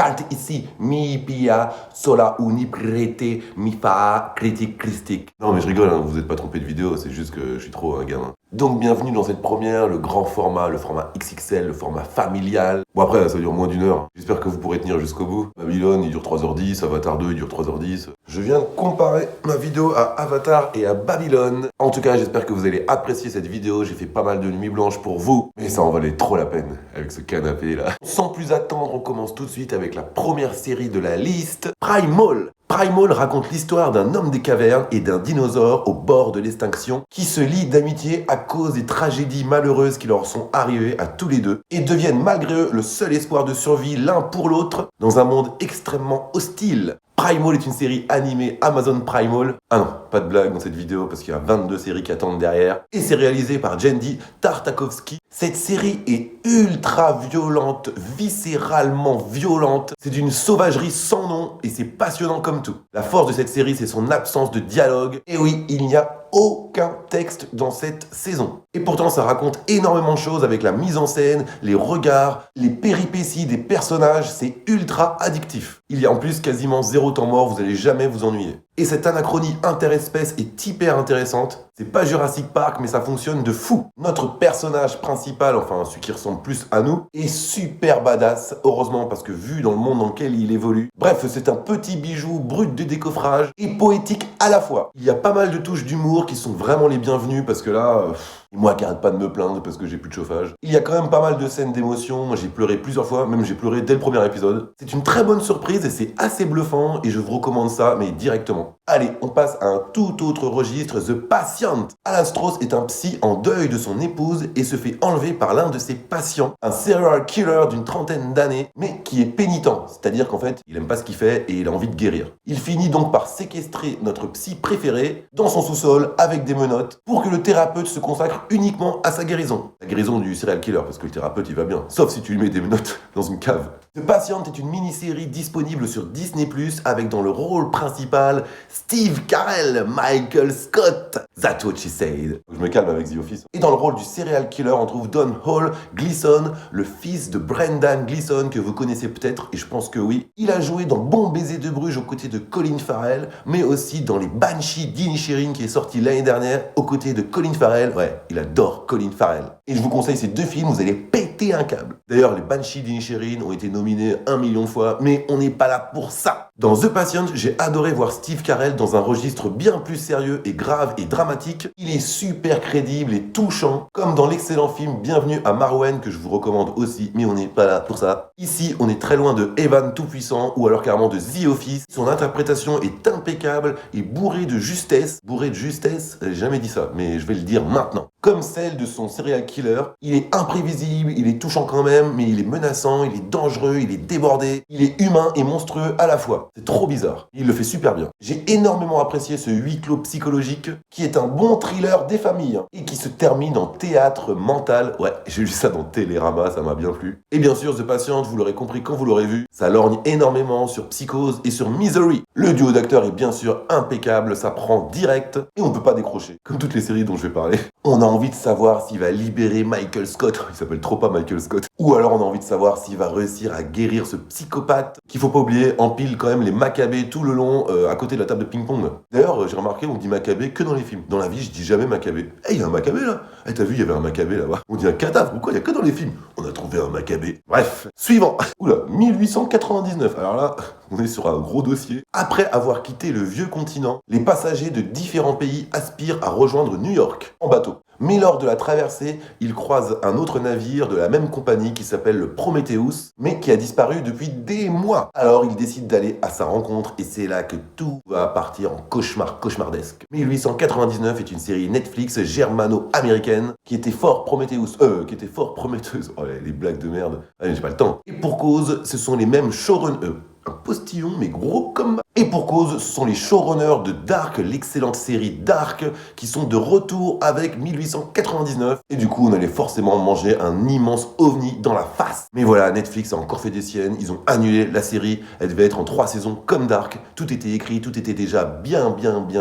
carte ici, mi pia, sola uni prete, mi fa, critique, christique. Non mais je rigole, hein, vous n'êtes pas trompé de vidéo, c'est juste que je suis trop un gamin. Donc bienvenue dans cette première, le grand format, le format XXL, le format familial. Bon après, ça dure moins d'une heure. J'espère que vous pourrez tenir jusqu'au bout. Babylone, il dure 3h10, Avatar 2, il dure 3h10. Je viens de comparer ma vidéo à Avatar et à Babylone. En tout cas, j'espère que vous allez apprécier cette vidéo. J'ai fait pas mal de nuits blanches pour vous. Mais ça en valait trop la peine, avec ce canapé là. Sans plus attendre, on commence tout de suite avec la première série de la liste, Primal. Primal raconte l'histoire d'un homme des cavernes et d'un dinosaure au bord de l'extinction qui se lient d'amitié à cause des tragédies malheureuses qui leur sont arrivées à tous les deux et deviennent malgré eux le seul espoir de survie l'un pour l'autre dans un monde extrêmement hostile. Primal est une série animée Amazon Primal. Ah non, pas de blague dans cette vidéo parce qu'il y a 22 séries qui attendent derrière. Et c'est réalisé par Genndy Tartakovsky. Cette série est ultra violente, viscéralement violente. C'est d'une sauvagerie sans nom et c'est passionnant comme tout. La force de cette série, c'est son absence de dialogue. Et oui, il n'y a aucun texte dans cette saison. Et pourtant, ça raconte énormément de choses avec la mise en scène, les regards, les péripéties des personnages. C'est ultra addictif. Il y a en plus quasiment zéro temps mort, vous n'allez jamais vous ennuyer. Et cette anachronie interespèce est hyper intéressante. C'est pas Jurassic Park, mais ça fonctionne de fou. Notre personnage principal, enfin celui qui ressemble plus à nous, est super badass, heureusement parce que vu dans le monde dans lequel il évolue. Bref, c'est un petit bijou brut de décoffrage et poétique à la fois. Il y a pas mal de touches d'humour qui sont vraiment les bienvenues parce que là... moi qui arrête pas de me plaindre parce que j'ai plus de chauffage. Il y a quand même pas mal de scènes d'émotion, moi j'ai pleuré plusieurs fois, même j'ai pleuré dès le premier épisode. C'est une très bonne surprise et c'est assez bluffant et je vous recommande ça, mais directement. Allez, on passe à un tout autre registre, The Patient. Alan Strauss est un psy en deuil de son épouse et se fait enlever par l'un de ses patients, un serial killer d'une trentaine d'années, mais qui est pénitent, c'est-à-dire qu'en fait, il aime pas ce qu'il fait et il a envie de guérir. Il finit donc par séquestrer notre psy préféré dans son sous-sol avec des menottes pour que le thérapeute se consacre uniquement à sa guérison. La guérison du serial killer, parce que le thérapeute il va bien, sauf si tu lui mets des menottes dans une cave. The Patient est une mini-série disponible sur Disney+, avec dans le rôle principal Steve Carell, Michael Scott, that's what she said. Je me calme avec The Office. Et dans le rôle du serial killer, on trouve Don Hall Gleason, le fils de Brendan Gleeson, que vous connaissez peut-être, et je pense que oui. Il a joué dans Bon baiser de Bruges aux côtés de Colin Farrell, mais aussi dans Les Banshees d'Inisherin qui est sorti l'année dernière aux côtés de Colin Farrell. Ouais, il adore Colin Farrell. Et je vous conseille ces deux films, vous allez péter un câble. D'ailleurs, Les Banshees d'Inisherin ont été nominés 1 million de fois, mais on n'est pas là pour ça. Dans The Patient, j'ai adoré voir Steve Carell dans un registre bien plus sérieux et grave et dramatique. Il est super crédible et touchant, comme dans l'excellent film Bienvenue à Marwen, que je vous recommande aussi, mais on n'est pas là pour ça. Ici, on est très loin de Evan Tout-Puissant, ou alors carrément de The Office. Son interprétation est impeccable et bourrée de justesse. Bourrée de justesse, j'ai jamais dit ça, mais je vais le dire maintenant. Comme celle de son serial killer, il est imprévisible, il est touchant quand même, mais il est menaçant, il est dangereux, il est débordé, il est humain et monstrueux à la fois. C'est trop bizarre. Il le fait super bien. J'ai énormément apprécié ce huis clos psychologique, qui est un bon thriller des familles, et qui se termine en théâtre mental. Ouais, j'ai lu ça dans Télérama, ça m'a bien plu. Et bien sûr, The Patient, vous l'aurez compris quand vous l'aurez vu, ça lorgne énormément sur Psychose et sur Misery. Le duo d'acteurs est bien sûr impeccable, ça prend direct, et on ne peut pas décrocher. Comme toutes les séries dont je vais parler. On a envie de savoir s'il va libérer Michael Scott, il s'appelle trop pas Michael Scott, ou alors on a envie de savoir s'il va réussir à guérir ce psychopathe, qu'il faut pas oublier, empile quand même les Maccabées tout le long à côté de la table de ping-pong. D'ailleurs, j'ai remarqué, on dit Maccabée que dans les films. Dans la vie, je dis jamais Maccabée. Il y a un Maccabée là. T'as vu, il y avait un Maccabée là-bas. On dit un cadavre, pourquoi il y a que dans les films? On a trouvé un Maccabée. Bref, suivant. Oula, 1899. Alors là, on est sur un gros dossier. Après avoir quitté le vieux continent, les passagers de différents pays aspirent à rejoindre New York en bateau. Mais lors de la traversée, ils croisent un autre navire de la même compagnie qui s'appelle le Prometheus, mais qui a disparu depuis des mois. Alors ils décident d'aller à sa rencontre et c'est là que tout va partir en cauchemar cauchemardesque. 1899 est une série Netflix germano-américaine qui était fort prometteuse. Oh les blagues de merde. Allez, j'ai pas le temps. Et pour cause, ce sont les mêmes showrunners. Un postillon, mais gros comme... Et pour cause, ce sont les showrunners de Dark, l'excellente série Dark, qui sont de retour avec 1899. Et du coup, on allait forcément manger un immense ovni dans la face. Mais voilà, Netflix a encore fait des siennes, ils ont annulé la série. Elle devait être en 3 saisons comme Dark. Tout était écrit, tout était déjà bien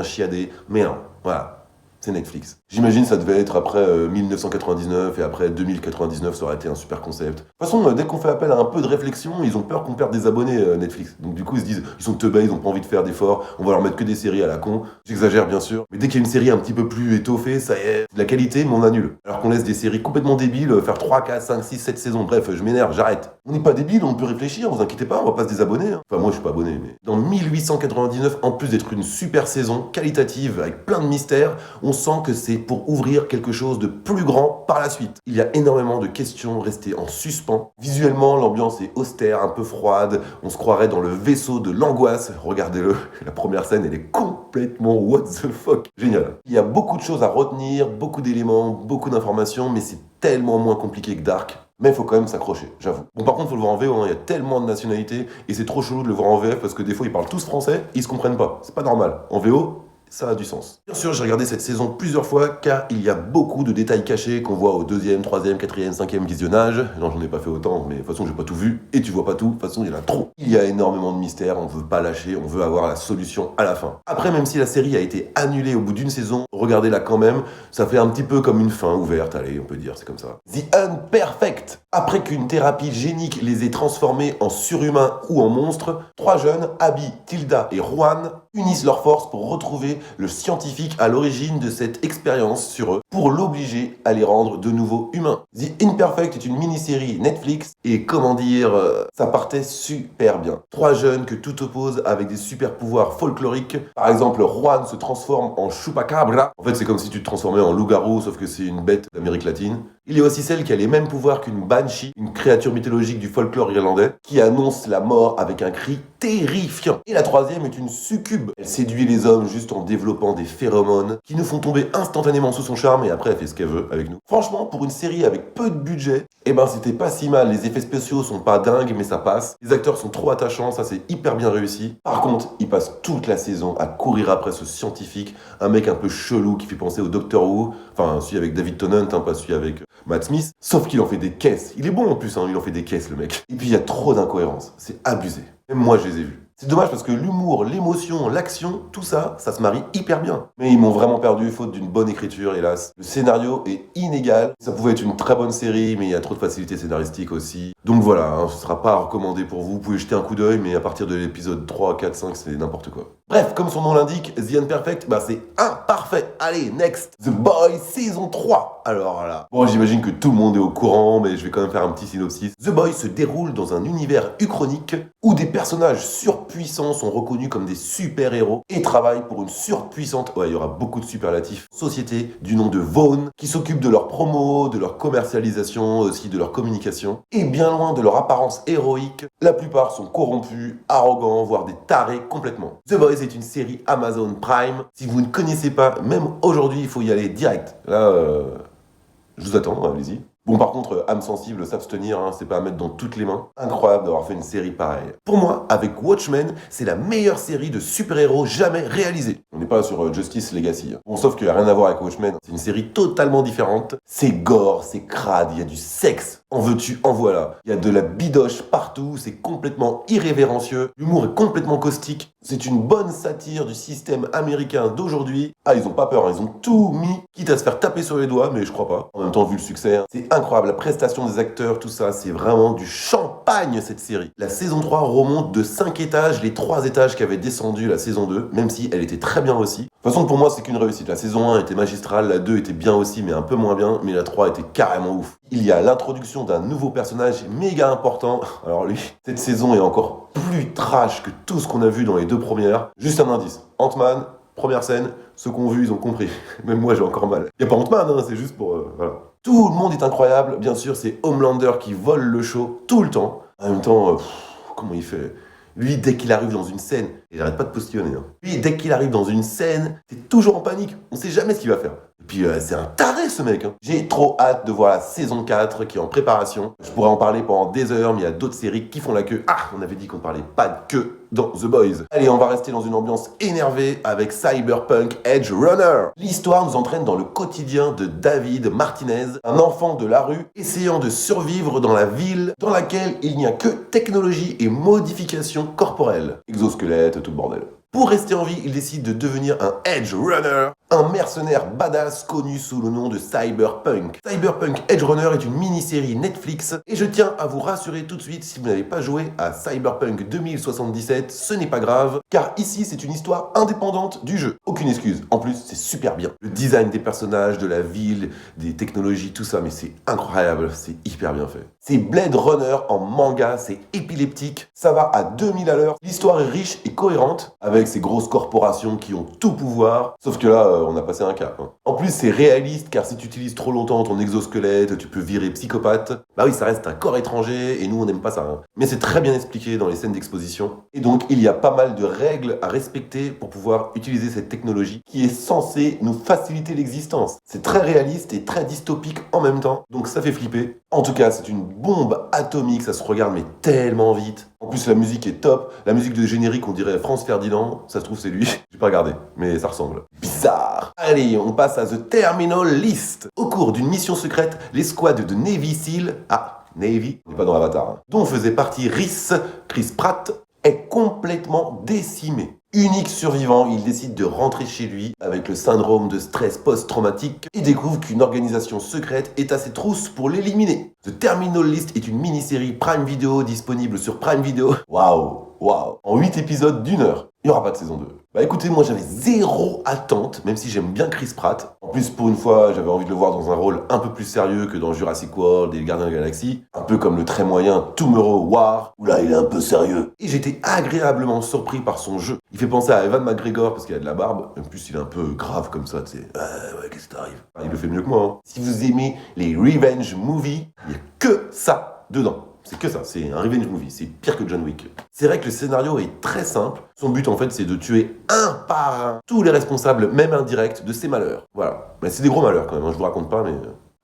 chiadé. Mais non, voilà. c'est Netflix. J'imagine ça devait être après 1999 et après 2099, ça aurait été un super concept. De toute façon, dès qu'on fait appel à un peu de réflexion, ils ont peur qu'on perde des abonnés, Netflix. Donc du coup, ils se disent, ils sont teubés, ils ont pas envie de faire d'efforts, on va leur mettre que des séries à la con. J'exagère bien sûr, mais dès qu'il y a une série un petit peu plus étoffée, ça y est, de la qualité, mais on annule. Alors qu'on laisse des séries complètement débiles faire 3, 4, 5, 6, 7 saisons. Bref, je m'énerve, j'arrête. On n'est pas débiles, on peut réfléchir, vous inquiétez pas, on va pas se désabonner. Enfin, moi je suis pas abonné, mais. Dans 1899, en plus d'être une super saison qualitative avec plein de mystères, on sent que c'est pour ouvrir quelque chose de plus grand par la suite. Il y a énormément de questions restées en suspens. Visuellement, l'ambiance est austère, un peu froide. On se croirait dans le vaisseau de l'angoisse. Regardez-le, la première scène, elle est complètement what the fuck. Génial. Il y a beaucoup de choses à retenir, beaucoup d'éléments, beaucoup d'informations, mais c'est tellement moins compliqué que Dark. Mais il faut quand même s'accrocher, j'avoue. Bon, par contre, il faut le voir en VO, hein. Il y a tellement de nationalités, et c'est trop chelou de le voir en VF parce que des fois, ils parlent tous français, ils se comprennent pas. C'est pas normal. En VO, ça a du sens. Bien sûr, j'ai regardé cette saison plusieurs fois car il y a beaucoup de détails cachés qu'on voit au 2e, 3e, 4e, 5e visionnage. Non, j'en ai pas fait autant, mais de toute façon, j'ai pas tout vu. Et tu vois pas tout, de toute façon, il y en a trop. Il y a énormément de mystères, on veut pas lâcher, on veut avoir la solution à la fin. Après, même si la série a été annulée au bout d'une saison, regardez-la quand même. Ça fait un petit peu comme une fin ouverte, allez, on peut dire, c'est comme ça. The Unperfect. Après qu'une thérapie génique les ait transformés en surhumains ou en monstres, 3 jeunes, Abby, Tilda et Juan, unissent leurs forces pour retrouver le scientifique à l'origine de cette expérience sur eux, pour l'obliger à les rendre de nouveau humains. The Imperfect est une mini-série Netflix, et comment dire, ça partait super bien. 3 jeunes que tout oppose avec des super pouvoirs folkloriques. Par exemple, Juan se transforme en chupacabra. En fait, c'est comme si tu te transformais en loup-garou, sauf que c'est une bête d'Amérique latine. Il y a aussi celle qui a les mêmes pouvoirs qu'une banshee, une créature mythologique du folklore irlandais, qui annonce la mort avec un cri terrifiant. Et la 3e est une succube. Elle séduit les hommes juste en développant des phéromones qui nous font tomber instantanément sous son charme, et après elle fait ce qu'elle veut avec nous. Franchement, pour une série avec peu de budget, eh ben c'était pas si mal. Les effets spéciaux sont pas dingues, mais ça passe. Les acteurs sont trop attachants, ça c'est hyper bien réussi. Par contre, ils passent toute la saison à courir après ce scientifique, un mec un peu chelou qui fait penser au Doctor Who, enfin celui avec David Tennant, hein, pas celui avec Matt Smith, sauf qu'il en fait des caisses. Il est bon en plus, hein, il en fait des caisses le mec. Et puis il y a trop d'incohérences, c'est abusé. Même moi je les ai vus. C'est dommage parce que l'humour, l'émotion, l'action, tout ça, ça se marie hyper bien. Mais ils m'ont vraiment perdu faute d'une bonne écriture, hélas. Le scénario est inégal. Ça pouvait être une très bonne série, mais il y a trop de facilité scénaristique aussi. Donc voilà, hein, ce sera pas recommandé pour vous. Vous pouvez jeter un coup d'œil, mais à partir de l'épisode 3, 4, 5, c'est n'importe quoi. Bref, comme son nom l'indique, The Unperfect, bah c'est imparfait. Allez, next, The Boys saison 3. Alors là, bon, j'imagine que tout le monde est au courant, mais je vais quand même faire un petit synopsis. The Boys se déroule dans un univers uchronique où des personnages surpuissants sont reconnus comme des super-héros et travaillent pour une surpuissante, ouais, il y aura beaucoup de superlatifs, société du nom de Vaughn, qui s'occupe de leur promo, de leur commercialisation, aussi de leur communication. Et bien loin de leur apparence héroïque, la plupart sont corrompus, arrogants, voire des tarés complètement. The Boys est une série Amazon Prime. Si vous ne connaissez pas, même aujourd'hui, il faut y aller direct. Là, je vous attends, allez-y. Bon, par contre, âme sensible, s'abstenir, hein, c'est pas à mettre dans toutes les mains. Incroyable d'avoir fait une série pareille. Pour moi, avec Watchmen, c'est la meilleure série de super-héros jamais réalisée. On n'est pas sur Justice Legacy. Bon, sauf qu'il n'y a rien à voir avec Watchmen. C'est une série totalement différente. C'est gore, c'est crade, il y a du sexe. En veux-tu, en voilà. Il y a de la bidoche partout, c'est complètement irrévérencieux. L'humour est complètement caustique. C'est une bonne satire du système américain d'aujourd'hui. Ah, ils ont pas peur, hein, ils ont tout mis, quitte à se faire taper sur les doigts, mais je crois pas. En même temps, vu le succès, hein, c'est incroyable. La prestation des acteurs, tout ça, c'est vraiment du champagne, cette série. La saison 3 remonte de 5 étages, les 3 étages qui avaient descendu la saison 2, même si elle était très bien aussi. De toute façon, pour moi, c'est qu'une réussite. La saison 1 était magistrale, la 2 était bien aussi, mais un peu moins bien, mais la 3 était carrément ouf. Il y a l'introduction d'un nouveau personnage méga important. Alors lui, cette saison est encore plus trash que tout ce qu'on a vu dans les 2 premières. Juste un indice. Ant-Man, première scène, ceux qui ont vu, ils ont compris. Même moi, j'ai encore mal. Y a pas Ant-Man, hein, c'est juste pour... voilà. Tout le monde est incroyable. Bien sûr, c'est Homelander qui vole le show tout le temps. En même temps, comment il fait ? Lui, dès qu'il arrive dans une scène, et j'arrête pas de postillonner, hein. Lui, dès qu'il arrive dans une scène, t'es toujours en panique. On sait jamais ce qu'il va faire. Et puis, c'est un taré, ce mec, hein. J'ai trop hâte de voir la saison 4 qui est en préparation. Je pourrais en parler pendant des heures, mais il y a d'autres séries qui font la queue. Ah, on avait dit qu'on parlait pas de queue dans The Boys. Allez, on va rester dans une ambiance énervée avec Cyberpunk Edge Runner. L'histoire nous entraîne dans le quotidien de David Martinez, un enfant de la rue essayant de survivre dans la ville dans laquelle il n'y a que technologie et modification corporelle. Exosquelette, tout le bordel. Pour rester en vie, il décide de devenir un Edge Runner, un mercenaire badass connu sous le nom de Cyberpunk. Cyberpunk Edge Runner est une mini-série Netflix et je tiens à vous rassurer tout de suite, si vous n'avez pas joué à Cyberpunk 2077, ce n'est pas grave, car ici c'est une histoire indépendante du jeu. Aucune excuse, en plus c'est super bien. Le design des personnages, de la ville, des technologies, tout ça, mais c'est incroyable, c'est hyper bien fait. C'est Blade Runner en manga, c'est épileptique, ça va à 2000 à l'heure, l'histoire est riche et cohérente, avec ces grosses corporations qui ont tout pouvoir, sauf que là, on a passé un cap. En plus, c'est réaliste, car si tu utilises trop longtemps ton exosquelette, tu peux virer psychopathe. Bah oui, ça reste un corps étranger, et nous, on n'aime pas ça. Mais c'est très bien expliqué dans les scènes d'exposition, et donc il y a pas mal de règles à respecter pour pouvoir utiliser cette technologie qui est censée nous faciliter l'existence. C'est très réaliste et très dystopique en même temps, donc ça fait flipper. En tout cas, c'est une bombe atomique, ça se regarde mais tellement vite. En plus, la musique est top. La musique de générique, on dirait France Ferdinand. Ça se trouve, c'est lui. J'ai pas regardé, mais ça ressemble. Bizarre. Allez, on passe à The Terminal List. Au cours d'une mission secrète, l'escouade de Navy Seal... Ah, Navy, on n'est pas dans Avatar. Dont faisait partie Chris Pratt, est complètement décimée. Unique survivant, il décide de rentrer chez lui avec le syndrome de stress post-traumatique et découvre qu'une organisation secrète est à ses trousses pour l'éliminer. The Terminal List est une mini-série Prime Video disponible sur Prime Video. Waouh. En 8 épisodes d'1 heure. Il n'y aura pas de saison 2. Bah écoutez, moi j'avais zéro attente, même si j'aime bien Chris Pratt. En plus, pour une fois, j'avais envie de le voir dans un rôle un peu plus sérieux que dans Jurassic World et les Gardiens de la Galaxie. Un peu comme le très moyen Tomorrow War, où là il est un peu sérieux. Et j'étais agréablement surpris par son jeu. Il fait penser à Evan McGregor parce qu'il a de la barbe. En plus, il est un peu grave comme ça, tu sais. Ouais, qu'est-ce qui t'arrive? Il le fait mieux que moi. Hein. Si vous aimez les revenge movies, il n'y a que ça dedans. C'est que ça, c'est un revenge movie, c'est pire que John Wick. C'est vrai que le scénario est très simple. Son but en fait c'est de tuer un par un tous les responsables, même indirects, de ses malheurs. Voilà. Mais c'est des gros malheurs quand même, hein, je vous raconte pas, mais...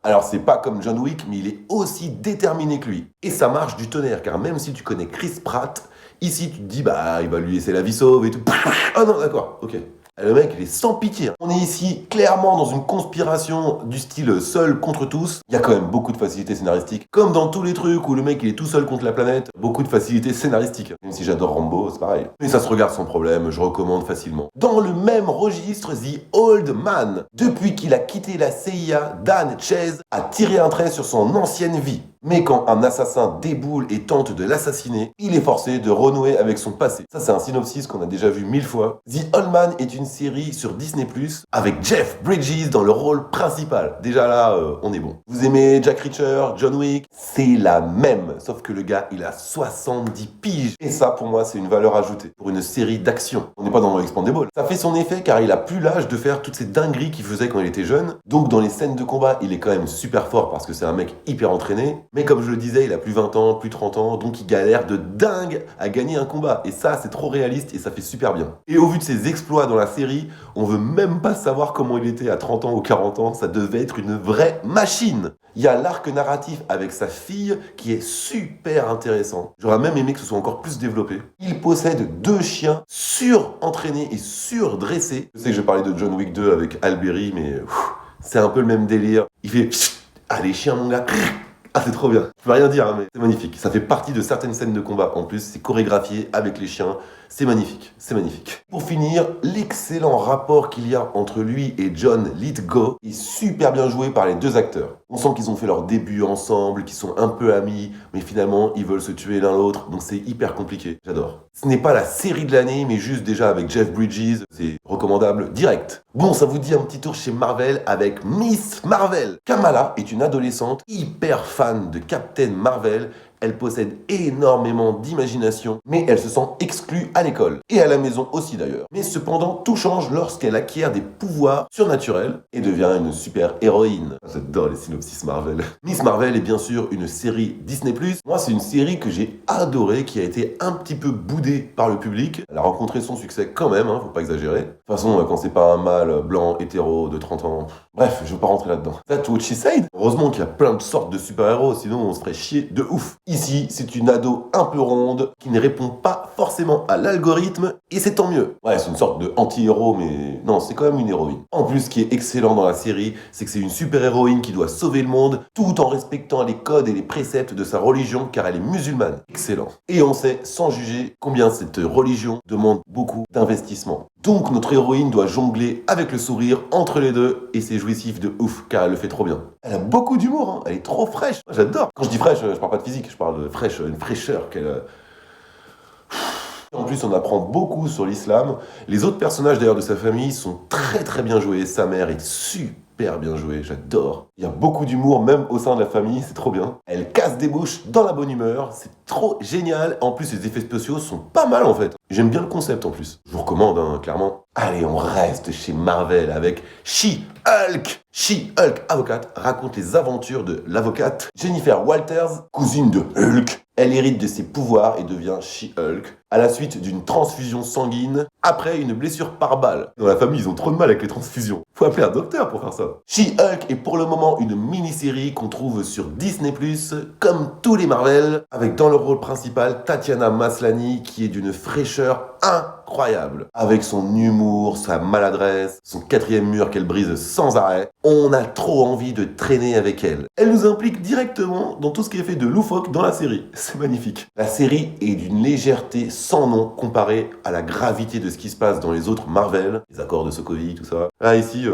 Alors c'est pas comme John Wick, mais il est aussi déterminé que lui. Et ça marche du tonnerre, car même si tu connais Chris Pratt, ici tu te dis bah il va lui laisser la vie sauve et tout. Ah non, d'accord, ok. Le mec, il est sans pitié. On est ici clairement dans une conspiration du style seul contre tous. Il y a quand même beaucoup de facilité scénaristique. Comme dans tous les trucs où le mec il est tout seul contre la planète, beaucoup de facilité scénaristique. Même si j'adore Rambo, c'est pareil. Mais ça se regarde sans problème, je recommande facilement. Dans le même registre, The Old Man. Depuis qu'il a quitté la CIA, Dan Chase a tiré un trait sur son ancienne vie. Mais quand un assassin déboule et tente de l'assassiner, il est forcé de renouer avec son passé. Ça, c'est un synopsis qu'on a déjà vu 1000 fois. The Old Man est une série sur Disney+, avec Jeff Bridges dans le rôle principal. Déjà là, on est bon. Vous aimez Jack Reacher, John Wick? C'est la même, sauf que le gars, il a 70 piges. Et ça, pour moi, c'est une valeur ajoutée pour une série d'action. On n'est pas dans Expandable. Ça fait son effet car il a plus l'âge de faire toutes ces dingueries qu'il faisait quand il était jeune. Donc dans les scènes de combat, il est quand même super fort parce que c'est un mec hyper entraîné. Mais comme je le disais, il a plus 20 ans, plus 30 ans, donc il galère de dingue à gagner un combat. Et ça, c'est trop réaliste et ça fait super bien. Et au vu de ses exploits dans la série, on veut même pas savoir comment il était à 30 ans ou 40 ans, ça devait être une vraie machine. Il y a l'arc narratif avec sa fille qui est super intéressant. J'aurais même aimé que ce soit encore plus développé. Il possède 2 chiens surentraînés et surdressés. Je sais que je parlais de John Wick 2 avec Alberi, mais c'est un peu le même délire. Il fait « Ah les chiens mon gars !» Ah, c'est trop bien. Je peux rien dire, hein, mais c'est magnifique. Ça fait partie de certaines scènes de combat. En plus, c'est chorégraphié avec les chiens. C'est magnifique. C'est magnifique. Pour finir, l'excellent rapport qu'il y a entre lui et John Lithgow est super bien joué par les 2 acteurs. On sent qu'ils ont fait leur début ensemble, qu'ils sont un peu amis, mais finalement, ils veulent se tuer l'un l'autre, donc c'est hyper compliqué. J'adore. Ce n'est pas la série de l'année, mais juste déjà avec Jeff Bridges, c'est recommandable direct. Bon, ça vous dit un petit tour chez Marvel avec Miss Marvel. Kamala est une adolescente hyper fan de Captain Marvel. Elle possède énormément d'imagination, mais elle se sent exclue à l'école. Et à la maison aussi d'ailleurs. Mais cependant, tout change lorsqu'elle acquiert des pouvoirs surnaturels et devient une super héroïne. J'adore les synopsis Marvel. Miss Marvel est bien sûr une série Disney+. Moi, c'est une série que j'ai adorée, qui a été un petit peu boudée par le public. Elle a rencontré son succès quand même, hein, faut pas exagérer. De toute façon, quand c'est pas un mâle blanc, hétéro, de 30 ans... Bref, je veux pas rentrer là-dedans. That's what she said. Heureusement qu'il y a plein de sortes de super-héros, sinon on se ferait chier de ouf. Ici, c'est une ado un peu ronde, qui ne répond pas forcément à l'algorithme, et c'est tant mieux. Ouais, c'est une sorte de anti-héros, mais non, c'est quand même une héroïne. En plus, ce qui est excellent dans la série, c'est que c'est une super-héroïne qui doit sauver le monde, tout en respectant les codes et les préceptes de sa religion, car elle est musulmane. Excellent. Et on sait, sans juger, combien cette religion demande beaucoup d'investissement. Donc notre héroïne doit jongler avec le sourire entre les deux et c'est jouissif de ouf car elle le fait trop bien. Elle a beaucoup d'humour, hein. Elle est trop fraîche, j'adore. Quand je dis fraîche, je parle pas de physique, je parle de fraîche, une fraîcheur qu'elle a. En plus, on apprend beaucoup sur l'islam. Les autres personnages d'ailleurs de sa famille sont très très bien joués. Sa mère est super bien jouée, j'adore. Il y a beaucoup d'humour même au sein de la famille, c'est trop bien. Elle casse des bouches dans la bonne humeur, c'est trop génial. En plus, les effets spéciaux sont pas mal en fait. J'aime bien le concept en plus. Je vous recommande, hein, clairement. Allez, on reste chez Marvel avec She-Hulk. She-Hulk, avocate, raconte les aventures de l'avocate Jennifer Walters, cousine de Hulk. Elle hérite de ses pouvoirs et devient She-Hulk à la suite d'une transfusion sanguine après une blessure par balle. Dans la famille, ils ont trop de mal avec les transfusions. Faut appeler un docteur pour faire ça. She-Hulk est pour le moment une mini-série qu'on trouve sur Disney+, comme tous les Marvel, avec dans le rôle principal Tatiana Maslany qui est d'une fraîcheur incroyable. Avec son humour, sa maladresse, son quatrième mur qu'elle brise sans arrêt, on a trop envie de traîner avec elle. Elle nous implique directement dans tout ce qui est fait de loufoque dans la série. C'est magnifique. La série est d'une légèreté sans nom comparée à la gravité de ce qui se passe dans les autres Marvel, les accords de Sokovie, tout ça. Là, ici,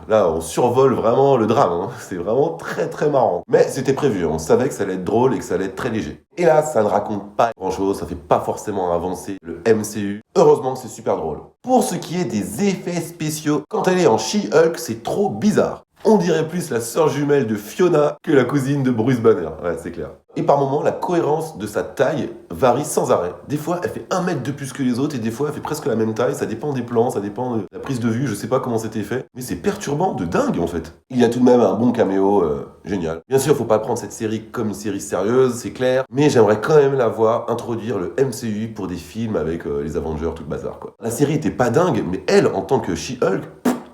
là, on survole vraiment le drame. Hein. C'est vraiment très très marrant. Mais c'était prévu, on savait que ça allait être drôle et que ça allait être très léger. Et là, ça ne raconte pas grand-chose, ça fait pas forcément avancer le MCU. Heureusement que c'est super drôle. Pour ce qui est des effets spéciaux, quand elle est en She-Hulk, c'est trop bizarre. On dirait plus la sœur jumelle de Fiona que la cousine de Bruce Banner. Ouais, c'est clair. Et par moments, la cohérence de sa taille varie sans arrêt. Des fois, elle fait 1 mètre de plus que les autres et des fois, elle fait presque la même taille. Ça dépend des plans, ça dépend de la prise de vue. Je sais pas comment c'était fait. Mais c'est perturbant de dingue, en fait. Il y a tout de même un bon caméo génial. Bien sûr, faut pas prendre cette série comme une série sérieuse, c'est clair. Mais j'aimerais quand même la voir introduire le MCU pour des films avec les Avengers, tout le bazar, quoi. La série était pas dingue, mais elle, en tant que She-Hulk,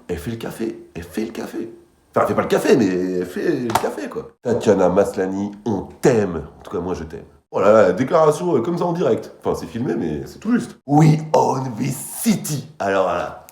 elle fait le café. Elle fait le café. Enfin, elle fait pas le café, mais elle fait le café, quoi. Tatiana Maslany, on t'aime. En tout cas, moi, je t'aime. Oh là là, la déclaration comme ça en direct. Enfin, c'est filmé, mais c'est tout juste. We own this city. Alors là.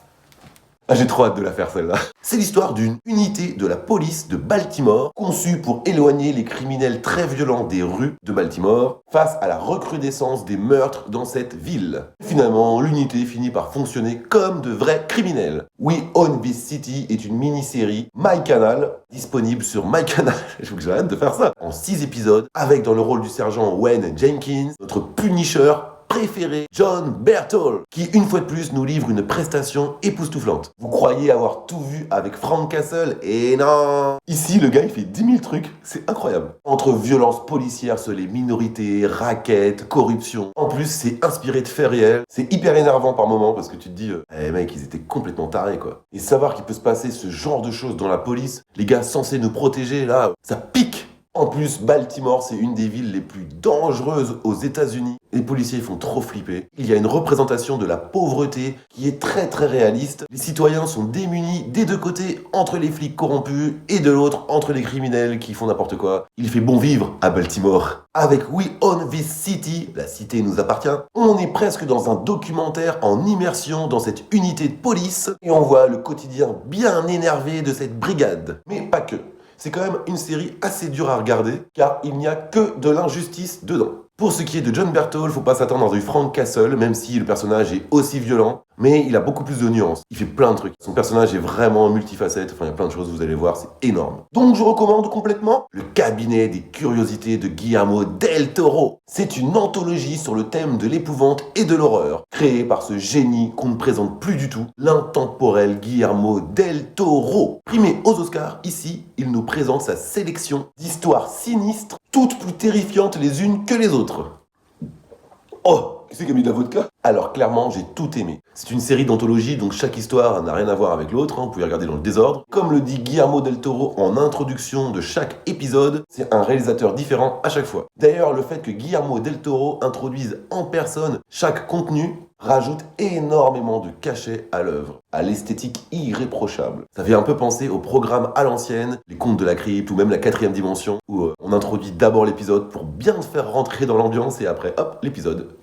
Ah, j'ai trop hâte de la faire, celle-là. C'est l'histoire d'une unité de la police de Baltimore, conçue pour éloigner les criminels très violents des rues de Baltimore, face à la recrudescence des meurtres dans cette ville. Finalement, l'unité finit par fonctionner comme de vrais criminels. We Own This City est une mini-série MyCanal, disponible sur MyCanal, j'ai hâte de faire ça, en 6 épisodes, avec dans le rôle du sergent Wayne Jenkins, notre Punisher préféré, John Berthold, qui une fois de plus nous livre une prestation époustouflante. Vous croyez avoir tout vu avec Frank Castle? Et non! Ici, le gars, il fait 10 000 trucs, c'est incroyable. Entre violences policières sur les minorités, raquettes, corruption. En plus, c'est inspiré de faits réels. C'est hyper énervant par moments parce que tu te dis, mec, ils étaient complètement tarés, quoi. Et savoir qu'il peut se passer ce genre de choses dans la police, les gars censés nous protéger, là, ça pique! En plus, Baltimore, c'est une des villes les plus dangereuses aux États-Unis. Les policiers font trop flipper. Il y a une représentation de la pauvreté qui est très très réaliste. Les citoyens sont démunis des deux côtés, entre les flics corrompus et de l'autre, entre les criminels qui font n'importe quoi. Il fait bon vivre à Baltimore. Avec We Own This City, la cité nous appartient, on est presque dans un documentaire en immersion dans cette unité de police et on voit le quotidien bien énervé de cette brigade. Mais pas que. C'est quand même une série assez dure à regarder, car il n'y a que de l'injustice dedans. Pour ce qui est de John Berthold, faut pas s'attendre à du Frank Castle, même si le personnage est aussi violent, mais il a beaucoup plus de nuances. Il fait plein de trucs. Son personnage est vraiment multifacette, enfin il y a plein de choses, vous allez voir, c'est énorme. Donc je recommande complètement Le cabinet des curiosités de Guillermo del Toro. C'est une anthologie sur le thème de l'épouvante et de l'horreur, créée par ce génie qu'on ne présente plus du tout, l'intemporel Guillermo del Toro. Primé aux Oscars, ici, il nous présente sa sélection d'histoires sinistres, toutes plus terrifiantes les unes que les autres. Oh, qui c'est qui a mis de la vodka? Alors clairement, j'ai tout aimé. C'est une série d'anthologie, donc chaque histoire n'a rien à voir avec l'autre, vous pouvez regarder dans le désordre. Comme le dit Guillermo del Toro en introduction de chaque épisode, c'est un réalisateur différent à chaque fois. D'ailleurs, le fait que Guillermo del Toro introduise en personne chaque contenu rajoute énormément de cachet à l'œuvre, à l'esthétique irréprochable. Ça fait un peu penser au programme à l'ancienne, les contes de la crypte ou même la 4e dimension, où on introduit d'abord l'épisode pour bien te faire rentrer dans l'ambiance et après, hop, l'épisode.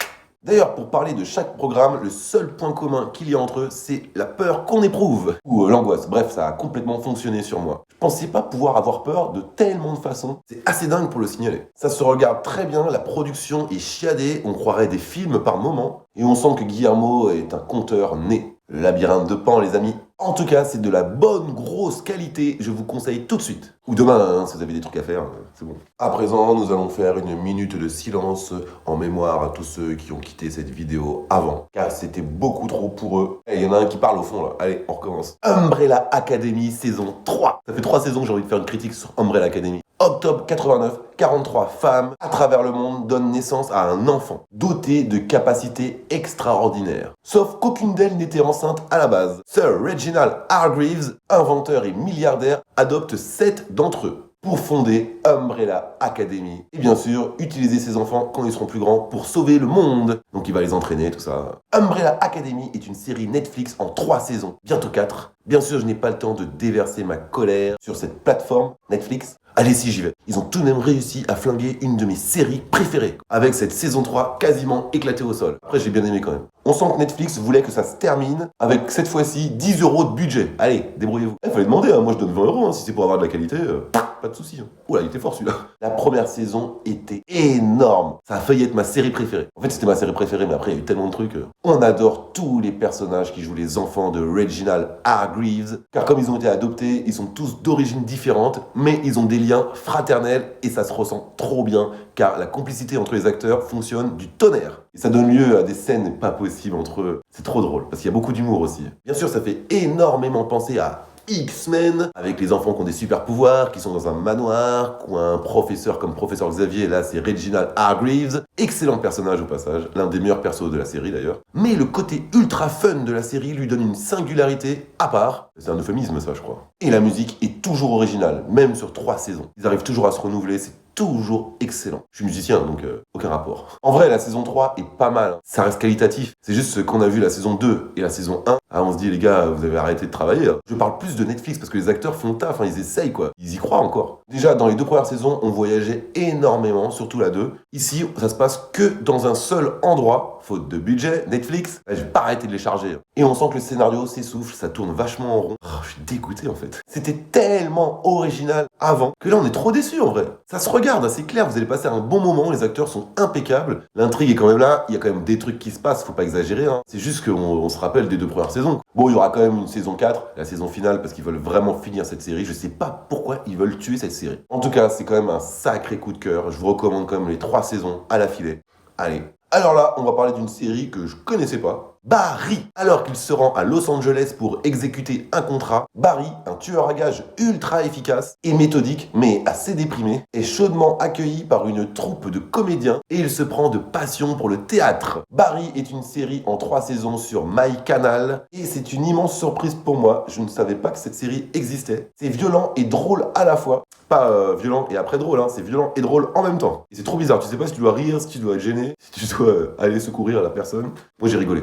D'ailleurs, pour parler de chaque programme, le seul point commun qu'il y a entre eux, c'est la peur qu'on éprouve, ou l'angoisse. Bref, ça a complètement fonctionné sur moi. Je pensais pas pouvoir avoir peur de tellement de façons. C'est assez dingue pour le signaler. Ça se regarde très bien, la production est chiadée, on croirait des films par moment, et on sent que Guillermo est un conteur né. Le labyrinthe de Pan, les amis. En tout cas, c'est de la bonne grosse qualité, je vous conseille tout de suite. Ou demain, hein, si vous avez des trucs à faire, c'est bon. À présent, nous allons faire une minute de silence en mémoire à tous ceux qui ont quitté cette vidéo avant, car c'était beaucoup trop pour eux. Et il y en a un qui parle au fond là. Allez, on recommence. Umbrella Academy saison 3. Ça fait 3 saisons que j'ai envie de faire une critique sur Umbrella Academy. Octobre 89, 43 femmes à travers le monde donnent naissance à un enfant doté de capacités extraordinaires. Sauf qu'aucune d'elles n'était enceinte à la base. Sir Reginald Hargreaves, inventeur et milliardaire, adopte 7 d'entre eux pour fonder Umbrella Academy. Et bien sûr, utiliser ses enfants quand ils seront plus grands pour sauver le monde. Donc il va les entraîner, tout ça. Umbrella Academy est une série Netflix en 3 saisons, bientôt 4. Bien sûr, je n'ai pas le temps de déverser ma colère sur cette plateforme Netflix. Allez, si j'y vais. Ils ont tout de même réussi à flinguer une de mes séries préférées, avec cette saison 3 quasiment éclatée au sol. Après, j'ai bien aimé quand même. On sent que Netflix voulait que ça se termine avec cette fois-ci 10 € de budget. Allez, débrouillez-vous. Il fallait demander, hein. Moi je donne 20 €, si c'est pour avoir de la qualité, pas de soucis. Oula, il était fort celui-là. La première saison était énorme. Ça a failli être ma série préférée. En fait, c'était ma série préférée, mais après, il y a eu tellement de trucs. On adore tous les personnages qui jouent les enfants de Reginald Hargreaves, car comme ils ont été adoptés, ils sont tous d'origines différentes, mais ils ont des liens fraternels et ça se ressent trop bien, car la complicité entre les acteurs fonctionne du tonnerre. Et ça donne lieu à des scènes pas possibles entre eux. C'est trop drôle, parce qu'il y a beaucoup d'humour aussi. Bien sûr, ça fait énormément penser à X-Men, avec les enfants qui ont des super pouvoirs, qui sont dans un manoir, ou un professeur comme professeur Xavier, là c'est Reginald Hargreaves. Excellent personnage au passage, l'un des meilleurs persos de la série d'ailleurs. Mais le côté ultra fun de la série lui donne une singularité à part. C'est un euphémisme ça, je crois. Et la musique est toujours originale, même sur 3 saisons. Ils arrivent toujours à se renouveler, c'est toujours excellent. Je suis musicien, donc aucun rapport. En vrai, la saison 3 est pas mal. Ça reste qualitatif. C'est juste ce qu'on a vu la saison 2 et la saison 1. Ah, on se dit, les gars, vous avez arrêté de travailler. Je parle plus de Netflix parce que les acteurs font le taf, ils essayent quoi. Ils y croient encore. Déjà, dans les 2 premières saisons, on voyageait énormément, surtout la 2. Ici, ça se passe que dans un seul endroit. Faute de budget, Netflix, je vais pas arrêter de les charger. Et on sent que le scénario s'essouffle, ça tourne vachement en rond. Oh, je suis dégoûté en fait. C'était tellement original avant que là on est trop déçus en vrai. Ça se regarde, c'est clair, vous allez passer un bon moment, les acteurs sont impeccables. L'intrigue est quand même là, il y a quand même des trucs qui se passent, faut pas exagérer. C'est juste qu'on se rappelle des 2 premières saisons. Bon, il y aura quand même une saison 4, la saison finale, parce qu'ils veulent vraiment finir cette série. Je sais pas pourquoi ils veulent tuer cette série. En tout cas, c'est quand même un sacré coup de cœur. Je vous recommande quand même les 3 saisons à l'affilée. Allez. Alors là, on va parler d'une série que je connaissais pas. Barry. Alors qu'il se rend à Los Angeles pour exécuter un contrat, Barry, un tueur à gages ultra efficace et méthodique, mais assez déprimé, est chaudement accueilli par une troupe de comédiens et il se prend de passion pour le théâtre. Barry est une série en 3 saisons sur MyCanal et c'est une immense surprise pour moi. Je ne savais pas que cette série existait. C'est violent et drôle à la fois. Pas violent et après drôle, c'est violent et drôle en même temps. Et c'est trop bizarre, tu sais pas si tu dois rire, si tu dois être gêné, si tu dois aller secourir la personne. Moi j'ai rigolé.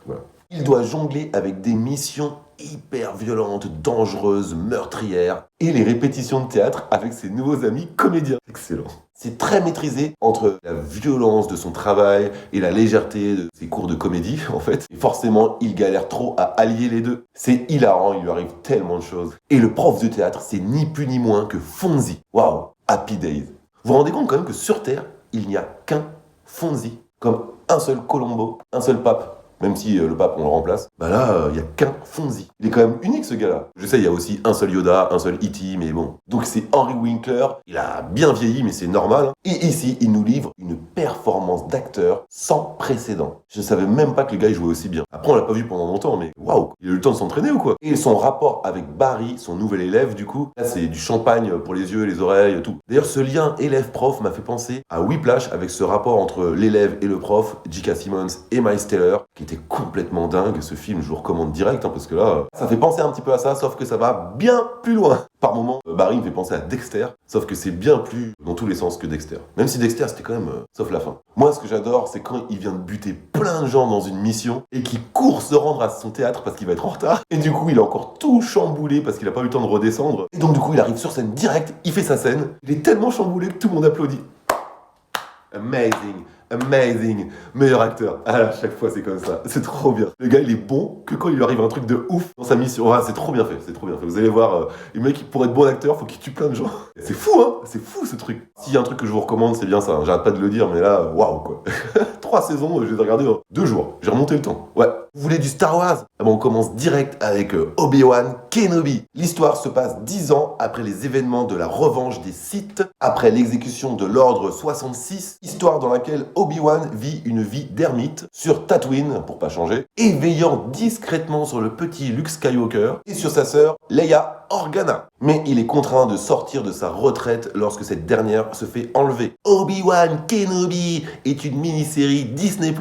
Voilà. Il doit jongler avec des missions hyper violentes, dangereuses, meurtrières et les répétitions de théâtre avec ses nouveaux amis comédiens. Excellent. C'est très maîtrisé entre la violence de son travail et la légèreté de ses cours de comédie, en fait. Et forcément, il galère trop à allier les deux. C'est hilarant, il lui arrive tellement de choses. Et le prof de théâtre, c'est ni plus ni moins que Fonzie. Waouh, Happy Days. Vous vous rendez compte quand même que sur Terre, il n'y a qu'un Fonzie, comme un seul Colombo, un seul pape. Même si le pape, on le remplace. Bah là, il n'y a qu'un Fonzie. Il est quand même unique, ce gars-là. Je sais, il y a aussi un seul Yoda, un seul E.T., mais bon. Donc c'est Henry Winkler. Il a bien vieilli, mais c'est normal. Et ici, il nous livre une performance d'acteur sans précédent. Je ne savais même pas que le gars, il jouait aussi bien. Après, on l'a pas vu pendant longtemps, mais waouh, il a eu le temps de s'entraîner ou quoi. Et son rapport avec Barry, son nouvel élève, du coup, là, c'est du champagne pour les yeux, les oreilles, tout. D'ailleurs, ce lien élève-prof m'a fait penser à Whiplash, avec ce rapport entre l'élève et le prof, J.K. Simmons et Miles Teller, qui était complètement dingue. Ce film, je vous recommande direct, parce que là, ça fait penser un petit peu à ça, sauf que ça va bien plus loin. Par moment, Barry me fait penser à Dexter, sauf que c'est bien plus dans tous les sens que Dexter. Même si Dexter, c'était quand même, sauf la fin. Moi, ce que j'adore, c'est quand il vient de buter plein de gens dans une mission et qu'il court se rendre à son théâtre parce qu'il va être en retard. Et du coup, il a encore tout chamboulé parce qu'il a pas eu le temps de redescendre. Et donc, du coup, il arrive sur scène direct, il fait sa scène. Il est tellement chamboulé que tout le monde applaudit. Amazing. Amazing, meilleur acteur. À chaque fois c'est comme ça, c'est trop bien. Le gars il est bon que quand il lui arrive un truc de ouf dans sa mission. C'est trop bien fait, c'est trop bien fait. Vous allez voir, le mec pour être bon acteur, faut qu'il tue plein de gens. C'est fou c'est fou ce truc. S'il y a un truc que je vous recommande, c'est bien ça. J'arrête pas de le dire, mais là, waouh quoi. 3 saisons, je les ai regardées en 2 jours. J'ai remonté le temps. Ouais. Vous voulez du Star Wars? Ah bon, on commence direct avec Obi-Wan Kenobi. L'histoire se passe 10 ans après les événements de la revanche des Sith, après l'exécution de l'ordre 66, histoire dans laquelle Obi-Wan vit une vie d'ermite sur Tatooine, pour pas changer, et veillant discrètement sur le petit Luke Skywalker et sur sa sœur Leia Organa. Mais il est contraint de sortir de sa retraite lorsque cette dernière se fait enlever. Obi-Wan Kenobi est une mini-série Disney+.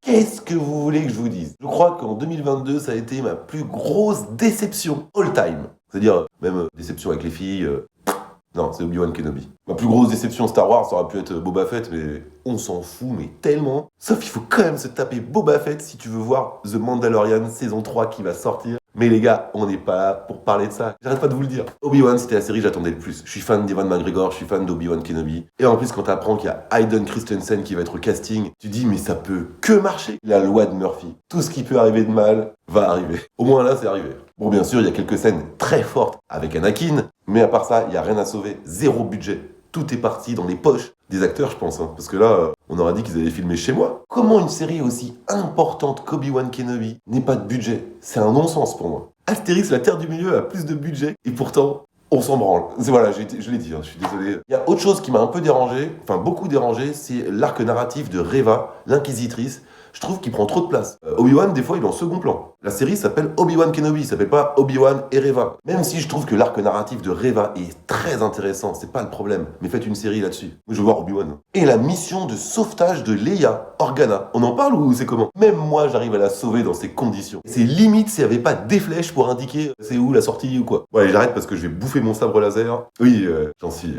Qu'est-ce que vous voulez que je vous dise? Je crois qu'en 2022, ça a été ma plus grosse déception all time. C'est-à-dire, même déception avec les filles... Non, c'est Obi-Wan Kenobi. Ma plus grosse déception Star Wars, ça aurait pu être Boba Fett, mais on s'en fout, mais tellement. Sauf qu'il faut quand même se taper Boba Fett si tu veux voir The Mandalorian saison 3 qui va sortir. Mais les gars, on n'est pas là pour parler de ça. J'arrête pas de vous le dire. Obi-Wan, c'était la série que j'attendais le plus. Je suis fan d'Ewan McGregor, je suis fan d'Obi-Wan Kenobi. Et en plus, quand t'apprends qu'il y a Hayden Christensen qui va être au casting, tu dis, mais ça peut que marcher. La loi de Murphy. Tout ce qui peut arriver de mal va arriver. Au moins là, c'est arrivé. Bon, bien sûr, il y a quelques scènes très fortes avec Anakin. Mais à part ça, il n'y a rien à sauver. Zéro budget. Tout est parti dans les poches des acteurs, je pense. Parce que là, on aurait dit qu'ils allaient filmer chez moi. Comment une série aussi importante qu'Obi-Wan Kenobi n'ait pas de budget? C'est un non-sens pour moi. Astérix, la Terre du Milieu, a plus de budget. Et pourtant, on s'en branle. Voilà, je l'ai dit, je suis désolé. Il y a autre chose qui m'a un peu dérangé, enfin beaucoup dérangé, c'est l'arc narratif de Reva, l'inquisitrice. Je trouve qu'il prend trop de place. Obi-Wan, des fois, il est en second plan. La série s'appelle Obi-Wan Kenobi, ça s'appelle pas Obi-Wan et Reva. Même si je trouve que l'arc narratif de Reva est très intéressant, c'est pas le problème. Mais faites une série là-dessus. Moi, je veux voir Obi-Wan. Et la mission de sauvetage de Leia Organa. On en parle ou c'est comment? Même moi, j'arrive à la sauver dans ces conditions. C'est limite s'il n'y avait pas des flèches pour indiquer c'est où la sortie ou quoi. Bon, allez, j'arrête parce que je vais bouffer mon sabre laser. Oui, j'en suis.